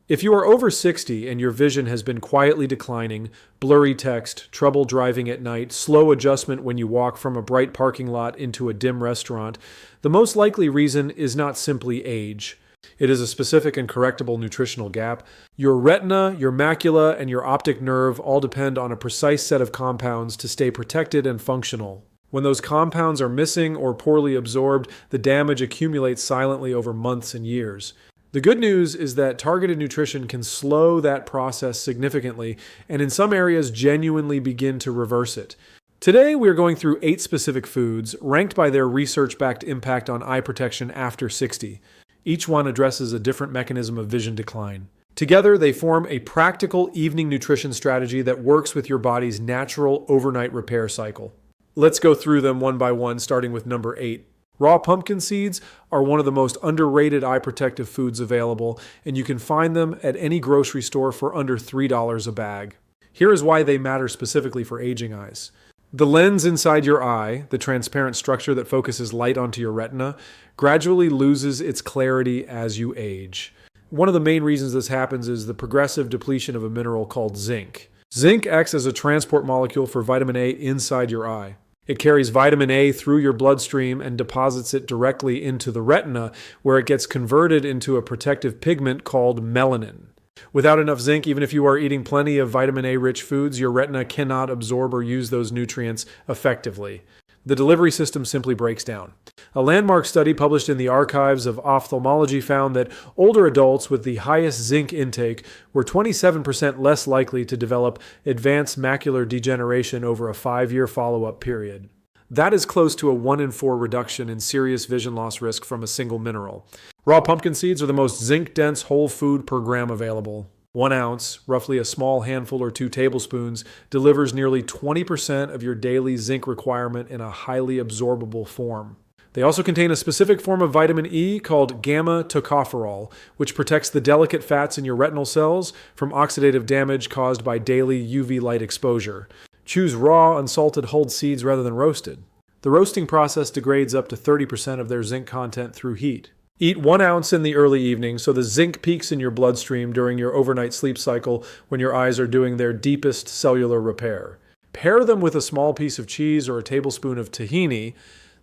If you are over 60 and your vision has been quietly declining, blurry text, trouble driving at night, slow adjustment when you walk from a bright parking lot into a dim restaurant, the most likely reason is not simply age. It is a specific and correctable nutritional gap. Your retina, your macula, and your optic nerve all depend on a precise set of compounds to stay protected and functional. When those compounds are missing or poorly absorbed, the damage accumulates silently over months and years. The good news is that targeted nutrition can slow that process significantly and in some areas genuinely begin to reverse it. Today we are going through 8 specific foods ranked by their research-backed impact on eye protection after 60. Each one addresses a different mechanism of vision decline. Together they form a practical evening nutrition strategy that works with your body's natural overnight repair cycle. Let's go through them one by one, starting with number 8. Raw pumpkin seeds are one of the most underrated eye protective foods available, and you can find them at any grocery store for under $3 a bag. Here is why they matter specifically for aging eyes. The lens inside your eye, the transparent structure that focuses light onto your retina, gradually loses its clarity as you age. One of the main reasons this happens is the progressive depletion of a mineral called zinc. Zinc acts as a transport molecule for vitamin A inside your eye. It carries vitamin A through your bloodstream and deposits it directly into the retina, where it gets converted into a protective pigment called melanin. Without enough zinc, even if you are eating plenty of vitamin A-rich foods, your retina cannot absorb or use those nutrients effectively. The delivery system simply breaks down. A landmark study published in the Archives of Ophthalmology found that older adults with the highest zinc intake were 27% less likely to develop advanced macular degeneration over a 5-year follow-up period. That is close to a 1 in 4 reduction in serious vision loss risk from a single mineral. Raw pumpkin seeds are the most zinc-dense whole food per gram available. 1 ounce, roughly a small handful or 2 tablespoons, delivers nearly 20% of your daily zinc requirement in a highly absorbable form. They also contain a specific form of vitamin E called gamma tocopherol, which protects the delicate fats in your retinal cells from oxidative damage caused by daily UV light exposure. Choose raw, unsalted hulled seeds rather than roasted. The roasting process degrades up to 30% of their zinc content through heat. Eat 1 ounce in the early evening so the zinc peaks in your bloodstream during your overnight sleep cycle when your eyes are doing their deepest cellular repair. Pair them with a small piece of cheese or a tablespoon of tahini.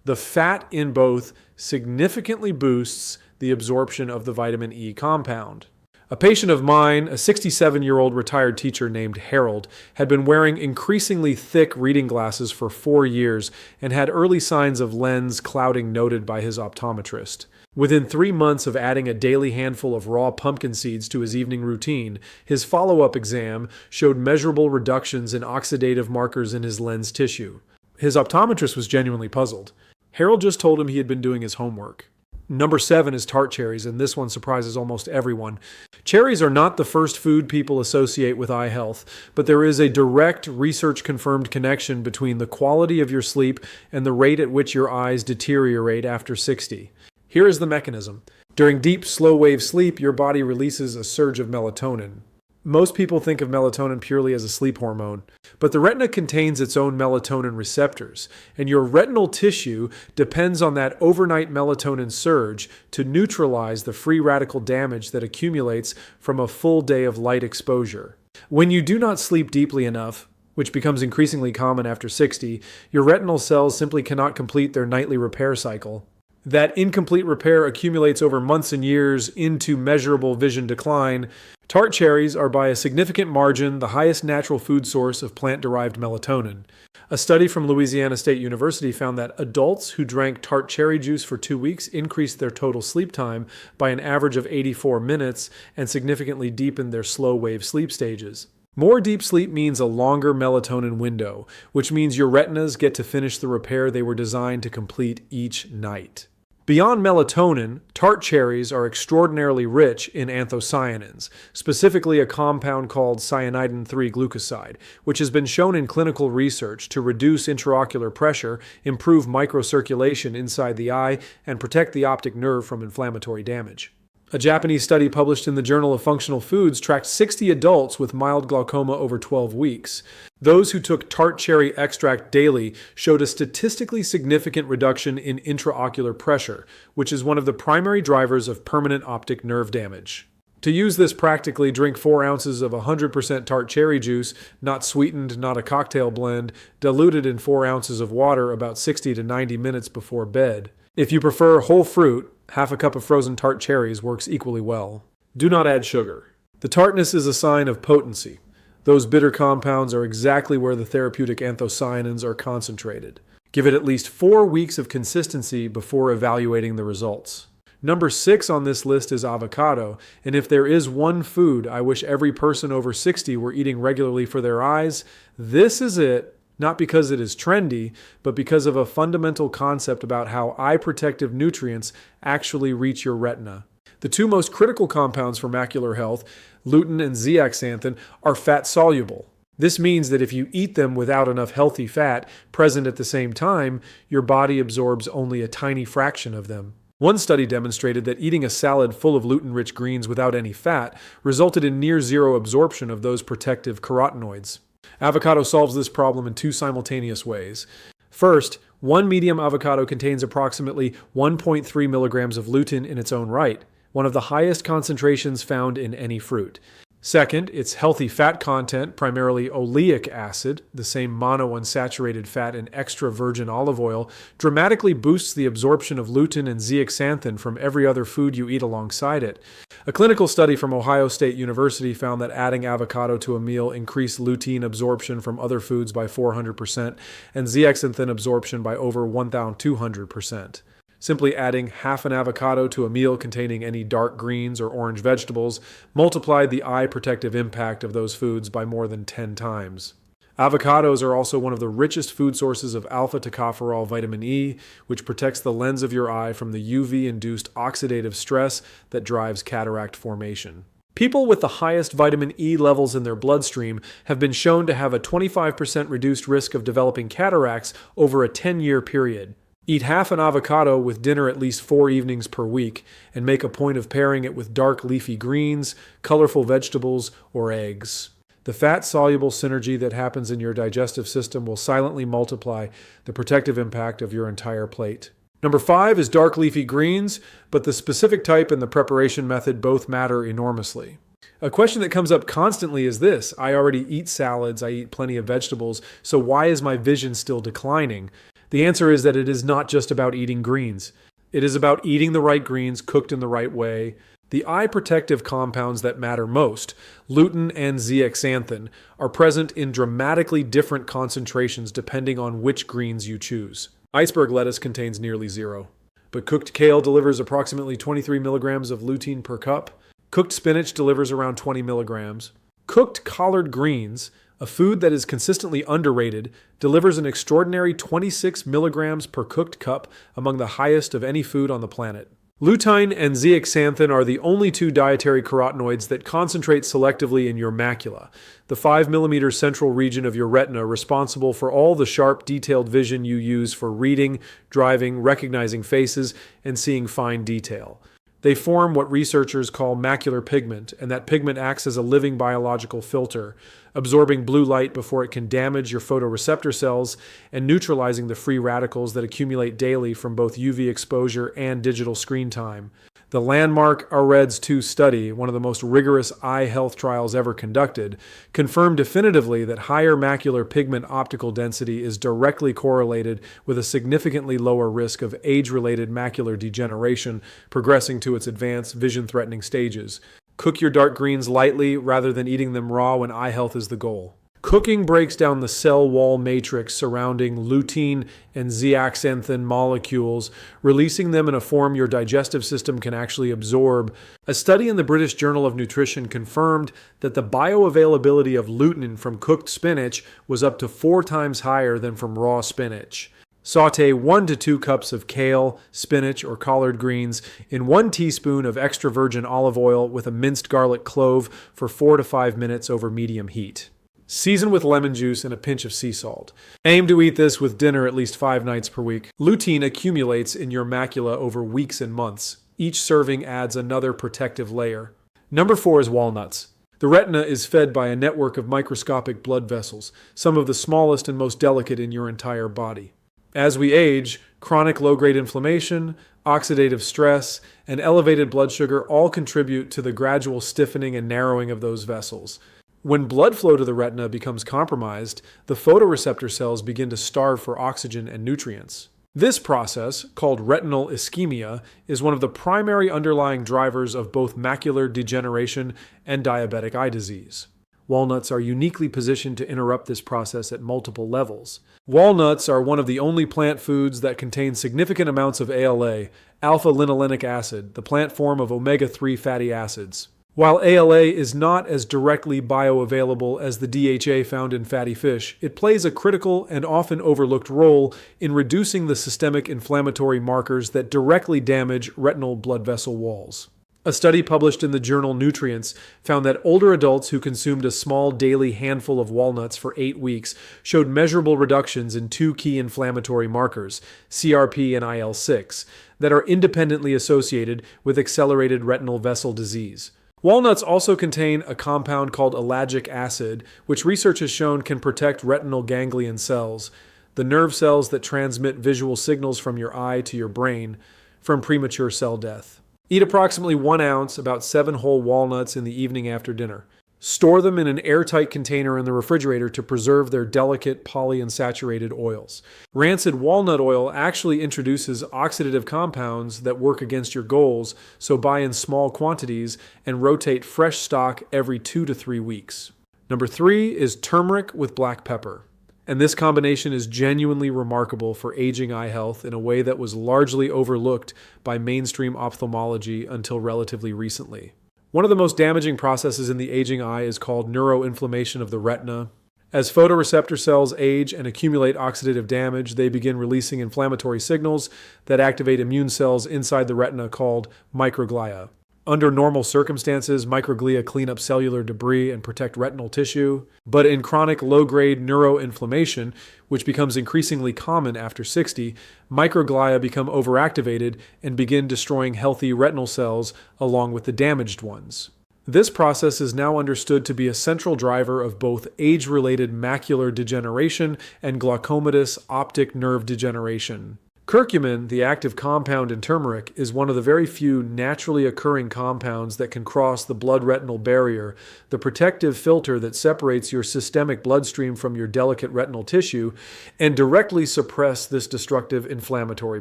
The fat in both significantly boosts the absorption of the vitamin E compound. A patient of mine, a 67-year-old retired teacher named Harold, had been wearing increasingly thick reading glasses for 4 years and had early signs of lens clouding noted by his optometrist. Within 3 months of adding a daily handful of raw pumpkin seeds to his evening routine, his follow-up exam showed measurable reductions in oxidative markers in his lens tissue. His optometrist was genuinely puzzled. Harold just told him he had been doing his homework. Number 7 is tart cherries, and this one surprises almost everyone. Cherries are not the first food people associate with eye health, but there is a direct research-confirmed connection between the quality of your sleep and the rate at which your eyes deteriorate after 60. Here is the mechanism. During deep, slow-wave sleep, your body releases a surge of melatonin. Most people think of melatonin purely as a sleep hormone, but the retina contains its own melatonin receptors, and your retinal tissue depends on that overnight melatonin surge to neutralize the free radical damage that accumulates from a full day of light exposure. When you do not sleep deeply enough, which becomes increasingly common after 60, your retinal cells simply cannot complete their nightly repair cycle. That incomplete repair accumulates over months and years into measurable vision decline. Tart cherries are by a significant margin the highest natural food source of plant-derived melatonin. A study from Louisiana State University found that adults who drank tart cherry juice for 2 weeks increased their total sleep time by an average of 84 minutes and significantly deepened their slow-wave sleep stages. More deep sleep means a longer melatonin window, which means your retinas get to finish the repair they were designed to complete each night. Beyond melatonin, tart cherries are extraordinarily rich in anthocyanins, specifically a compound called cyanidin-3 glucoside, which has been shown in clinical research to reduce intraocular pressure, improve microcirculation inside the eye, and protect the optic nerve from inflammatory damage. A Japanese study published in the Journal of Functional Foods tracked 60 adults with mild glaucoma over 12 weeks. Those who took tart cherry extract daily showed a statistically significant reduction in intraocular pressure, which is one of the primary drivers of permanent optic nerve damage. To use this practically, drink 4 ounces of 100% tart cherry juice, not sweetened, not a cocktail blend, diluted in 4 ounces of water about 60 to 90 minutes before bed. If you prefer whole fruit, half a cup of frozen tart cherries works equally well. Do not add sugar. The tartness is a sign of potency. Those bitter compounds are exactly where the therapeutic anthocyanins are concentrated. Give it at least 4 weeks of consistency before evaluating the results. Number 6 on this list is avocado, and if there is one food I wish every person over 60 were eating regularly for their eyes, this is it, not because it is trendy, but because of a fundamental concept about how eye protective nutrients actually reach your retina. The 2 most critical compounds for macular health, lutein and zeaxanthin, are fat-soluble. This means that if you eat them without enough healthy fat present at the same time, your body absorbs only a tiny fraction of them. One study demonstrated that eating a salad full of lutein-rich greens without any fat resulted in near-zero absorption of those protective carotenoids. Avocado solves this problem in 2 simultaneous ways. First, one medium avocado contains approximately 1.3 milligrams of lutein in its own right, one of the highest concentrations found in any fruit. Second, its healthy fat content, primarily oleic acid, the same monounsaturated fat in extra virgin olive oil, dramatically boosts the absorption of lutein and zeaxanthin from every other food you eat alongside it. A clinical study from Ohio State University found that adding avocado to a meal increased lutein absorption from other foods by 400% and zeaxanthin absorption by over 1,200%. Simply adding half an avocado to a meal containing any dark greens or orange vegetables multiplied the eye protective impact of those foods by more than 10 times. Avocados are also one of the richest food sources of alpha-tocopherol vitamin E, which protects the lens of your eye from the UV-induced oxidative stress that drives cataract formation. People with the highest vitamin E levels in their bloodstream have been shown to have a 25% reduced risk of developing cataracts over a 10-year period. Eat half an avocado with dinner at least 4 evenings per week, and make a point of pairing it with dark leafy greens, colorful vegetables, or eggs. The fat-soluble synergy that happens in your digestive system will silently multiply the protective impact of your entire plate. Number 5 is dark leafy greens, but the specific type and the preparation method both matter enormously. A question that comes up constantly is this: I already eat salads, I eat plenty of vegetables, so why is my vision still declining? The answer is that it is not just about eating greens. It is about eating the right greens cooked in the right way. The eye protective compounds that matter most, lutein and zeaxanthin, are present in dramatically different concentrations depending on which greens you choose. Iceberg lettuce contains nearly 0, but cooked kale delivers approximately 23 milligrams of lutein per cup. Cooked spinach delivers around 20 milligrams. Cooked collard greens, a food that is consistently underrated, delivers an extraordinary 26 milligrams per cooked cup, among the highest of any food on the planet. Lutein and zeaxanthin are the only 2 dietary carotenoids that concentrate selectively in your macula, the 5 millimeter central region of your retina responsible for all the sharp, detailed vision you use for reading, driving, recognizing faces, and seeing fine detail. They form what researchers call macular pigment, and that pigment acts as a living biological filter, absorbing blue light before it can damage your photoreceptor cells and neutralizing the free radicals that accumulate daily from both UV exposure and digital screen time. The landmark AREDS 2 study, one of the most rigorous eye health trials ever conducted, confirmed definitively that higher macular pigment optical density is directly correlated with a significantly lower risk of age-related macular degeneration progressing to its advanced vision-threatening stages. Cook your dark greens lightly rather than eating them raw when eye health is the goal. Cooking breaks down the cell wall matrix surrounding lutein and zeaxanthin molecules, releasing them in a form your digestive system can actually absorb. A study in the British Journal of Nutrition confirmed that the bioavailability of lutein from cooked spinach was up to 4 times higher than from raw spinach. Sauté 1 to 2 cups of kale, spinach, or collard greens in 1 teaspoon of extra virgin olive oil with a minced garlic clove for 4 to 5 minutes over medium heat. Season with lemon juice and a pinch of sea salt. Aim to eat this with dinner at least 5 nights per week. Lutein accumulates in your macula over weeks and months. Each serving adds another protective layer. Number 4 is walnuts. The retina is fed by a network of microscopic blood vessels, some of the smallest and most delicate in your entire body. As we age, chronic low-grade inflammation, oxidative stress, and elevated blood sugar all contribute to the gradual stiffening and narrowing of those vessels. When blood flow to the retina becomes compromised, the photoreceptor cells begin to starve for oxygen and nutrients. This process, called retinal ischemia, is one of the primary underlying drivers of both macular degeneration and diabetic eye disease. Walnuts are uniquely positioned to interrupt this process at multiple levels. Walnuts are one of the only plant foods that contain significant amounts of ALA, alpha-linolenic acid, the plant form of omega-3 fatty acids. While ALA is not as directly bioavailable as the DHA found in fatty fish, it plays a critical and often overlooked role in reducing the systemic inflammatory markers that directly damage retinal blood vessel walls. A study published in the journal Nutrients found that older adults who consumed a small daily handful of walnuts for 8 weeks showed measurable reductions in 2 key inflammatory markers, CRP and IL-6, that are independently associated with accelerated retinal vessel disease. Walnuts also contain a compound called ellagic acid, which research has shown can protect retinal ganglion cells, the nerve cells that transmit visual signals from your eye to your brain, from premature cell death. Eat approximately 1 ounce, about 7 whole walnuts in the evening after dinner. Store them in an airtight container in the refrigerator to preserve their delicate polyunsaturated oils. Rancid walnut oil actually introduces oxidative compounds that work against your goals, so buy in small quantities and rotate fresh stock every 2 to 3 weeks. Number 3 is turmeric with black pepper. And this combination is genuinely remarkable for aging eye health in a way that was largely overlooked by mainstream ophthalmology until relatively recently. One of the most damaging processes in the aging eye is called neuroinflammation of the retina. As photoreceptor cells age and accumulate oxidative damage, they begin releasing inflammatory signals that activate immune cells inside the retina called microglia. Under normal circumstances, microglia clean up cellular debris and protect retinal tissue. But in chronic low-grade neuroinflammation, which becomes increasingly common after 60, microglia become overactivated and begin destroying healthy retinal cells along with the damaged ones. This process is now understood to be a central driver of both age-related macular degeneration and glaucomatous optic nerve degeneration. Curcumin, the active compound in turmeric, is one of the very few naturally occurring compounds that can cross the blood-retinal barrier, the protective filter that separates your systemic bloodstream from your delicate retinal tissue, and directly suppress this destructive inflammatory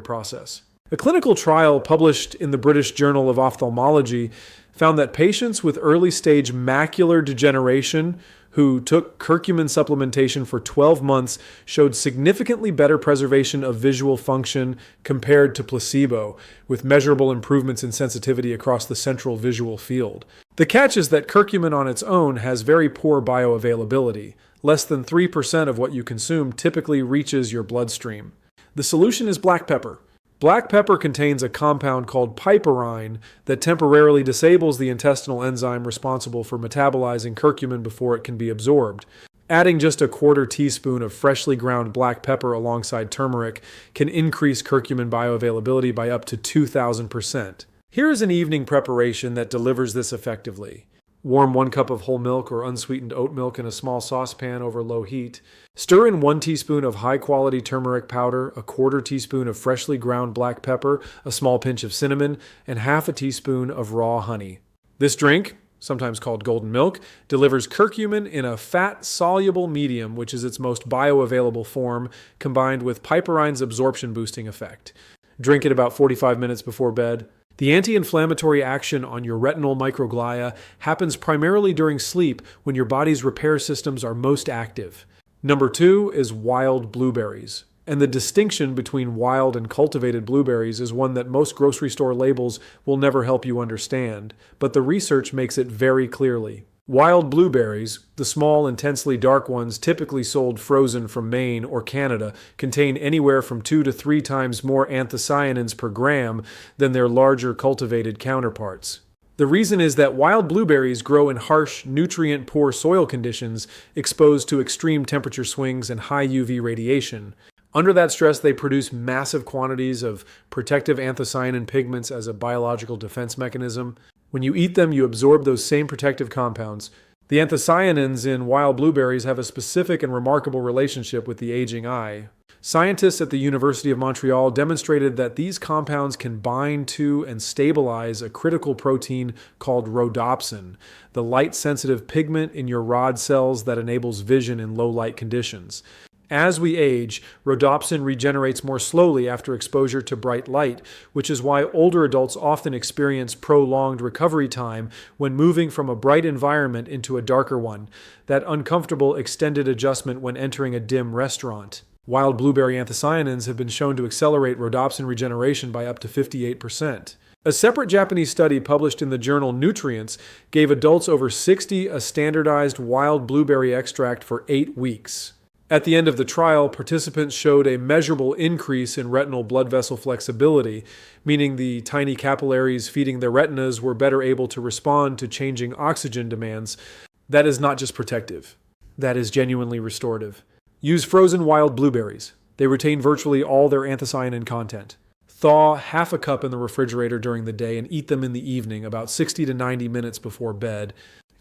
process. A clinical trial published in the British Journal of Ophthalmology found that patients with early-stage macular degeneration who took curcumin supplementation for 12 months showed significantly better preservation of visual function compared to placebo, with measurable improvements in sensitivity across the central visual field. The catch is that curcumin on its own has very poor bioavailability. Less than 3% of what you consume typically reaches your bloodstream. The solution is black pepper. Black pepper contains a compound called piperine that temporarily disables the intestinal enzyme responsible for metabolizing curcumin before it can be absorbed. Adding just a 1/4 teaspoon of freshly ground black pepper alongside turmeric can increase curcumin bioavailability by up to 2,000%. Here is an evening preparation that delivers this effectively. Warm 1 cup of whole milk or unsweetened oat milk in a small saucepan over low heat. Stir in 1 teaspoon of high-quality turmeric powder, a 1/4 teaspoon of freshly ground black pepper, a small pinch of cinnamon, and 1/2 teaspoon of raw honey. This drink, sometimes called golden milk, delivers curcumin in a fat-soluble medium, which is its most bioavailable form, combined with piperine's absorption-boosting effect. Drink it about 45 minutes before bed. The anti-inflammatory action on your retinal microglia happens primarily during sleep when your body's repair systems are most active. Number 2 is wild blueberries. And the distinction between wild and cultivated blueberries is one that most grocery store labels will never help you understand, but the research makes it very clearly. Wild blueberries, the small, intensely dark ones typically sold frozen from Maine or Canada, contain anywhere from 2 to 3 times more anthocyanins per gram than their larger cultivated counterparts. The reason is that wild blueberries grow in harsh, nutrient-poor soil conditions exposed to extreme temperature swings and high UV radiation. Under that stress, they produce massive quantities of protective anthocyanin pigments as a biological defense mechanism. When you eat them, you absorb those same protective compounds. The anthocyanins in wild blueberries have a specific and remarkable relationship with the aging eye. Scientists at the University of Montreal demonstrated that these compounds can bind to and stabilize a critical protein called rhodopsin, the light-sensitive pigment in your rod cells that enables vision in low-light conditions. As we age, rhodopsin regenerates more slowly after exposure to bright light, which is why older adults often experience prolonged recovery time when moving from a bright environment into a darker one, that uncomfortable extended adjustment when entering a dim restaurant. Wild blueberry anthocyanins have been shown to accelerate rhodopsin regeneration by up to 58%. A separate Japanese study published in the journal Nutrients gave adults over 60 a standardized wild blueberry extract for 8 weeks. At the end of the trial, participants showed a measurable increase in retinal blood vessel flexibility, meaning the tiny capillaries feeding their retinas were better able to respond to changing oxygen demands. That is not just protective. That is genuinely restorative. Use frozen wild blueberries. They retain virtually all their anthocyanin content. Thaw half a cup in the refrigerator during the day and eat them in the evening, about 60 to 90 minutes before bed.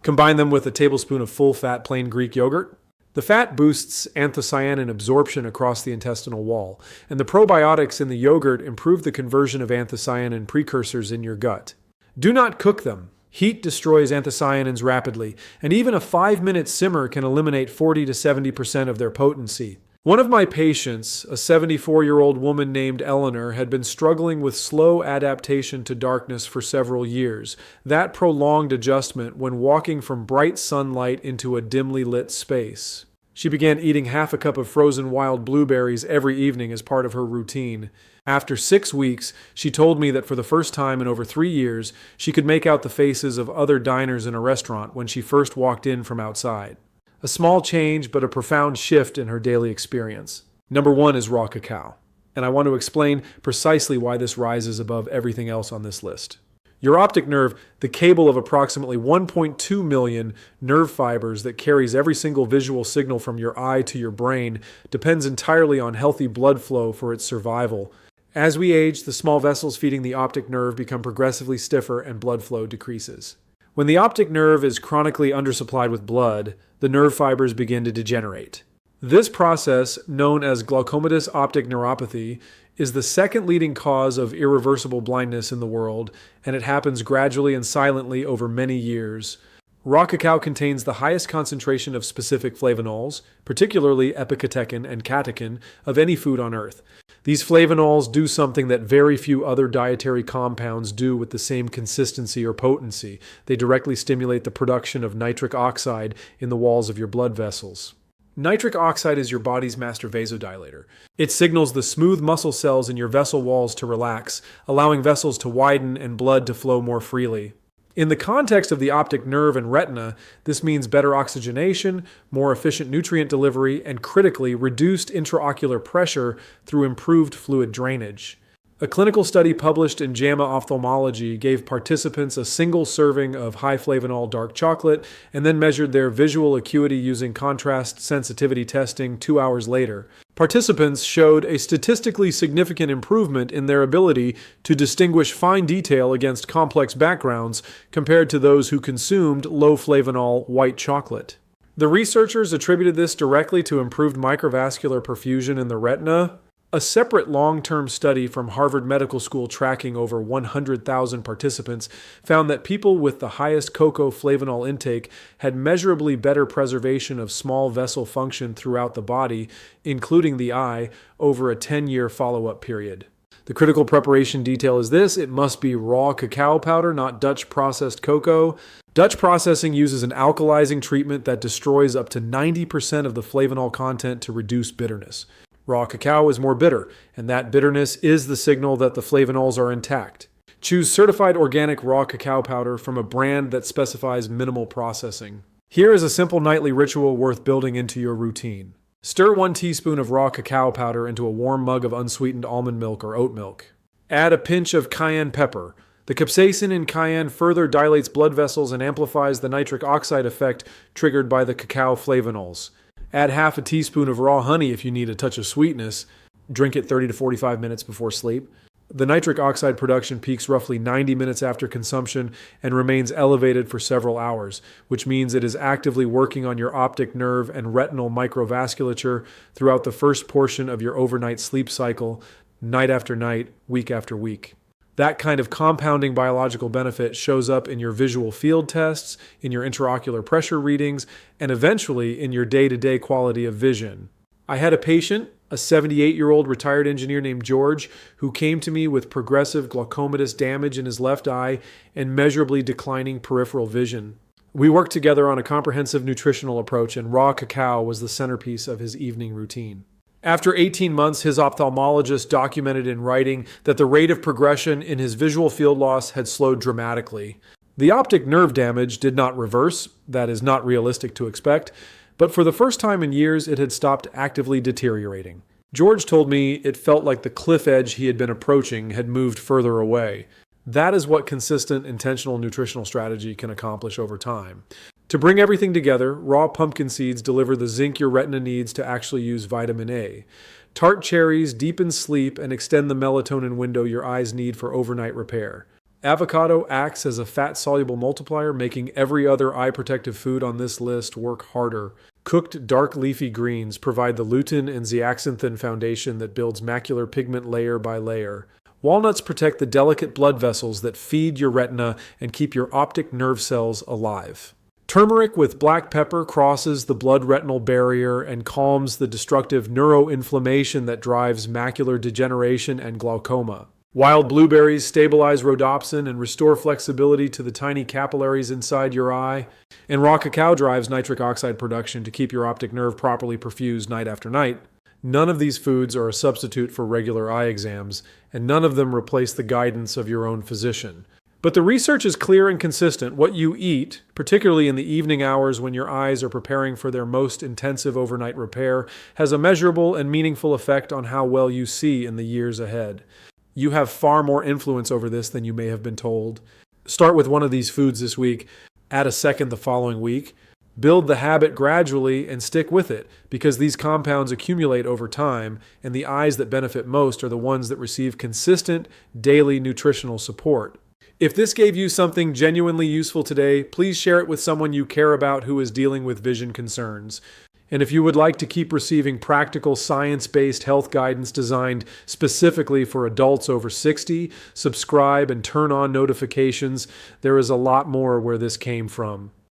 Combine them with a tablespoon of full-fat plain Greek yogurt. The fat boosts anthocyanin absorption across the intestinal wall, and the probiotics in the yogurt improve the conversion of anthocyanin precursors in your gut. Do not cook them. Heat destroys anthocyanins rapidly, and even a 5-minute simmer can eliminate 40 to 70% of their potency. One of my patients, a 74-year-old woman named Eleanor, had been struggling with slow adaptation to darkness for several years. That prolonged adjustment when walking from bright sunlight into a dimly lit space. She began eating half a cup of frozen wild blueberries every evening as part of her routine. After 6 weeks, she told me that for the first time in over 3 years, she could make out the faces of other diners in a restaurant when she first walked in from outside. A small change, but a profound shift in her daily experience. Number 1 is raw cacao, and I want to explain precisely why this rises above everything else on this list. Your optic nerve, the cable of approximately 1.2 million nerve fibers that carries every single visual signal from your eye to your brain, depends entirely on healthy blood flow for its survival. As we age, the small vessels feeding the optic nerve become progressively stiffer and blood flow decreases. When the optic nerve is chronically undersupplied with blood, the nerve fibers begin to degenerate. This process, known as glaucomatous optic neuropathy, is the second leading cause of irreversible blindness in the world, and it happens gradually and silently over many years. Raw cacao contains the highest concentration of specific flavonols, particularly epicatechin and catechin, of any food on earth. These flavonols do something that very few other dietary compounds do with the same consistency or potency. They directly stimulate the production of nitric oxide in the walls of your blood vessels. Nitric oxide is your body's master vasodilator. It signals the smooth muscle cells in your vessel walls to relax, allowing vessels to widen and blood to flow more freely. In the context of the optic nerve and retina, this means better oxygenation, more efficient nutrient delivery, and critically, reduced intraocular pressure through improved fluid drainage. A clinical study published in JAMA Ophthalmology gave participants a single serving of high flavanol dark chocolate and then measured their visual acuity using contrast sensitivity testing 2 hours later. Participants showed a statistically significant improvement in their ability to distinguish fine detail against complex backgrounds compared to those who consumed low flavanol white chocolate. The researchers attributed this directly to improved microvascular perfusion in the retina. A separate long-term study from Harvard Medical School tracking over 100,000 participants found that people with the highest cocoa flavanol intake had measurably better preservation of small vessel function throughout the body, including the eye, over a 10-year follow-up period. The critical preparation detail is this: it must be raw cacao powder, not Dutch processed cocoa. Dutch processing uses an alkalizing treatment that destroys up to 90% of the flavanol content to reduce bitterness. Raw cacao is more bitter, and that bitterness is the signal that the flavanols are intact. Choose certified organic raw cacao powder from a brand that specifies minimal processing. Here is a simple nightly ritual worth building into your routine. Stir 1 teaspoon of raw cacao powder into a warm mug of unsweetened almond milk or oat milk. Add a pinch of cayenne pepper. The capsaicin in cayenne further dilates blood vessels and amplifies the nitric oxide effect triggered by the cacao flavanols. Add half a teaspoon of raw honey if you need a touch of sweetness. Drink it 30 to 45 minutes before sleep. The nitric oxide production peaks roughly 90 minutes after consumption and remains elevated for several hours, which means it is actively working on your optic nerve and retinal microvasculature throughout the first portion of your overnight sleep cycle, night after night, week after week. That kind of compounding biological benefit shows up in your visual field tests, in your intraocular pressure readings, and eventually in your day-to-day quality of vision. I had a patient, a 78-year-old retired engineer named George, who came to me with progressive glaucomatous damage in his left eye and measurably declining peripheral vision. We worked together on a comprehensive nutritional approach, and raw cacao was the centerpiece of his evening routine. After 18 months, his ophthalmologist documented in writing that the rate of progression in his visual field loss had slowed dramatically. The optic nerve damage did not reverse, that is not realistic to expect, but for the first time in years it had stopped actively deteriorating. George told me it felt like the cliff edge he had been approaching had moved further away. That is what consistent, intentional nutritional strategy can accomplish over time. To bring everything together, raw pumpkin seeds deliver the zinc your retina needs to actually use vitamin A. Tart cherries deepen sleep and extend the melatonin window your eyes need for overnight repair. Avocado acts as a fat-soluble multiplier, making every other eye-protective food on this list work harder. Cooked dark leafy greens provide the lutein and zeaxanthin foundation that builds macular pigment layer by layer. Walnuts protect the delicate blood vessels that feed your retina and keep your optic nerve cells alive. Turmeric with black pepper crosses the blood-retinal barrier and calms the destructive neuroinflammation that drives macular degeneration and glaucoma. Wild blueberries stabilize rhodopsin and restore flexibility to the tiny capillaries inside your eye. And raw cacao drives nitric oxide production to keep your optic nerve properly perfused night after night. None of these foods are a substitute for regular eye exams, and none of them replace the guidance of your own physician. But the research is clear and consistent. What you eat, particularly in the evening hours when your eyes are preparing for their most intensive overnight repair, has a measurable and meaningful effect on how well you see in the years ahead. You have far more influence over this than you may have been told. Start with one of these foods this week, add a second the following week. Build the habit gradually and stick with it, because these compounds accumulate over time, and the eyes that benefit most are the ones that receive consistent, daily nutritional support. If this gave you something genuinely useful today, please share it with someone you care about who is dealing with vision concerns. And if you would like to keep receiving practical, science-based health guidance designed specifically for adults over 60, subscribe and turn on notifications. There is a lot more where this came from.